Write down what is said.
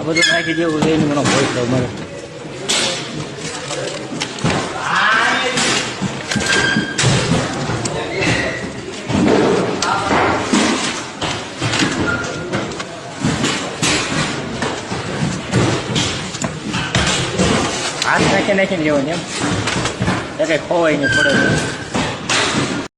આ બધું નાખી દેવું એની મને ભોય તો મળે. હાથ નાખીને લેવાની એમ એ કંઈ ખોવાય નહીં પડે.